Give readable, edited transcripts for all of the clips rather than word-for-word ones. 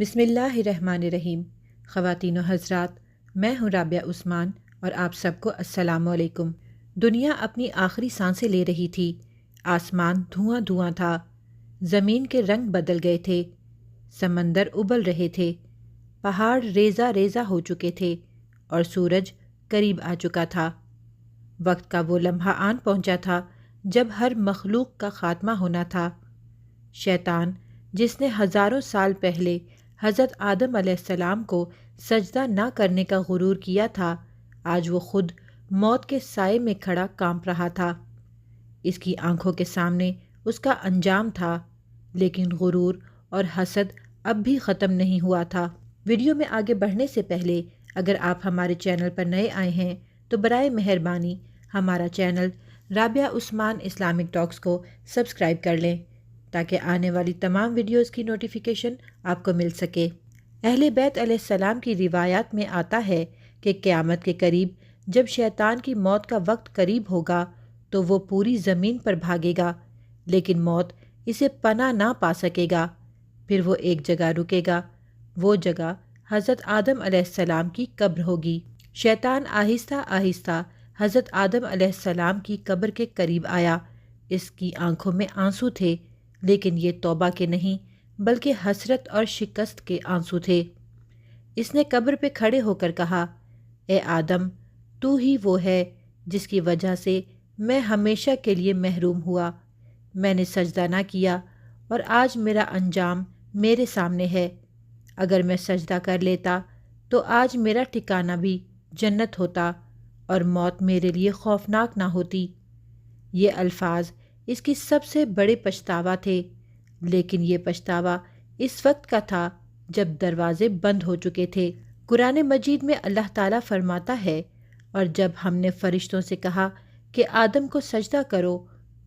بسم اللہ الرحمن الرحیم۔ خواتین و حضرات، میں ہوں رابعہ عثمان اور آپ سب کو السلام علیکم۔ دنیا اپنی آخری سانسیں لے رہی تھی، آسمان دھواں دھواں تھا، زمین کے رنگ بدل گئے تھے، سمندر ابل رہے تھے، پہاڑ ریزہ ریزہ ہو چکے تھے اور سورج قریب آ چکا تھا۔ وقت کا وہ لمحہ آن پہنچا تھا جب ہر مخلوق کا خاتمہ ہونا تھا۔ شیطان، جس نے ہزاروں سال پہلے حضرت آدم علیہ السلام کو سجدہ نہ کرنے کا غرور کیا تھا، آج وہ خود موت کے سائے میں کھڑا کانپ رہا تھا۔ اس کی آنکھوں کے سامنے اس کا انجام تھا، لیکن غرور اور حسد اب بھی ختم نہیں ہوا تھا۔ ویڈیو میں آگے بڑھنے سے پہلے اگر آپ ہمارے چینل پر نئے آئے ہیں تو برائے مہربانی ہمارا چینل رابعہ عثمان اسلامک ٹاکس کو سبسکرائب کر لیں تاکہ آنے والی تمام ویڈیوز کی نوٹیفیکیشن آپ کو مل سکے۔ اہل بیت علیہ السلام کی روایات میں آتا ہے کہ قیامت کے قریب جب شیطان کی موت کا وقت قریب ہوگا تو وہ پوری زمین پر بھاگے گا، لیکن موت اسے پناہ نہ پا سکے گا۔ پھر وہ ایک جگہ رکے گا، وہ جگہ حضرت آدم علیہ السلام کی قبر ہوگی۔ شیطان آہستہ آہستہ حضرت آدم علیہ السلام کی قبر کے قریب آیا۔ اس کی آنکھوں میں آنسو تھے، لیکن یہ توبہ کے نہیں بلکہ حسرت اور شکست کے آنسو تھے۔ اس نے قبر پہ کھڑے ہو کر کہا، اے آدم، تو ہی وہ ہے جس کی وجہ سے میں ہمیشہ کے لیے محروم ہوا۔ میں نے سجدہ نہ کیا اور آج میرا انجام میرے سامنے ہے۔ اگر میں سجدہ کر لیتا تو آج میرا ٹھکانہ بھی جنت ہوتا اور موت میرے لیے خوفناک نہ ہوتی۔ یہ الفاظ اس کی سب سے بڑے پچھتاوا تھے، لیکن یہ پچھتاوا اس وقت کا تھا جب دروازے بند ہو چکے تھے۔ قرآن مجید میں اللہ تعالیٰ فرماتا ہے، اور جب ہم نے فرشتوں سے کہا کہ آدم کو سجدہ کرو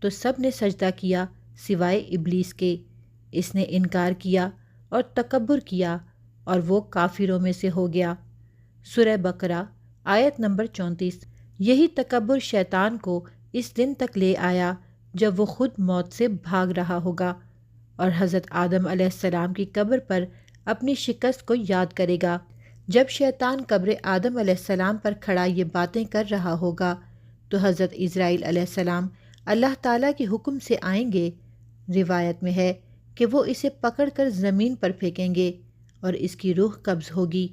تو سب نے سجدہ کیا سوائے ابلیس کے۔ اس نے انکار کیا اور تکبر کیا اور وہ کافروں میں سے ہو گیا۔ سورہ بقرہ آیت نمبر 34۔ یہی تکبر شیطان کو اس دن تک لے آیا جب وہ خود موت سے بھاگ رہا ہوگا اور حضرت آدم علیہ السلام کی قبر پر اپنی شکست کو یاد کرے گا۔ جب شیطان قبر آدم علیہ السلام پر کھڑا یہ باتیں کر رہا ہوگا تو حضرت اسرائیل علیہ السلام اللہ تعالیٰ کے حکم سے آئیں گے۔ روایت میں ہے کہ وہ اسے پکڑ کر زمین پر پھینکیں گے اور اس کی روح قبض ہوگی۔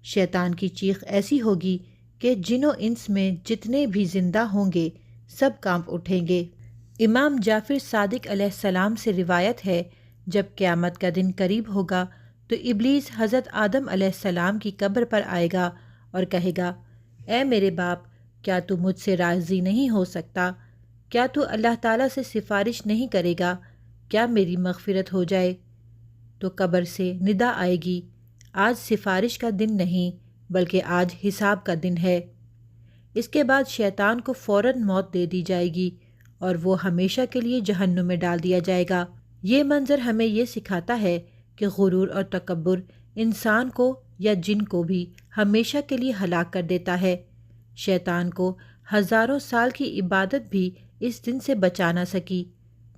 شیطان کی چیخ ایسی ہوگی کہ جن و انس میں جتنے بھی زندہ ہوں گے سب کانپ اٹھیں گے۔ امام جعفر صادق علیہ السلام سے روایت ہے، جب قیامت کا دن قریب ہوگا تو ابلیس حضرت آدم علیہ السلام کی قبر پر آئے گا اور کہے گا، اے میرے باپ، کیا تو مجھ سے راضی نہیں ہو سکتا؟ کیا تو اللہ تعالیٰ سے سفارش نہیں کرے گا؟ کیا میری مغفرت ہو جائے؟ تو قبر سے ندا آئے گی، آج سفارش کا دن نہیں بلکہ آج حساب کا دن ہے۔ اس کے بعد شیطان کو فوراً موت دے دی جائے گی اور وہ ہمیشہ کے لیے جہنم میں ڈال دیا جائے گا۔ یہ منظر ہمیں یہ سکھاتا ہے کہ غرور اور تکبر انسان کو یا جن کو بھی ہمیشہ کے لیے ہلاک کر دیتا ہے۔ شیطان کو ہزاروں سال کی عبادت بھی اس دن سے بچا نہ سکی،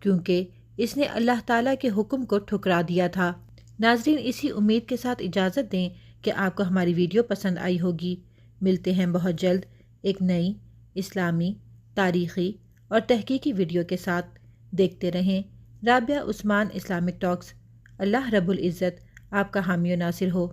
کیونکہ اس نے اللہ تعالیٰ کے حکم کو ٹھکرا دیا تھا۔ ناظرین، اسی امید کے ساتھ اجازت دیں کہ آپ کو ہماری ویڈیو پسند آئی ہوگی۔ ملتے ہیں بہت جلد ایک نئی اسلامی، تاریخی اور تحقیقی ویڈیو کے ساتھ۔ دیکھتے رہیں رابعہ عثمان اسلامک ٹاکس۔ اللہ رب العزت آپ کا حامی و ناصر ہو۔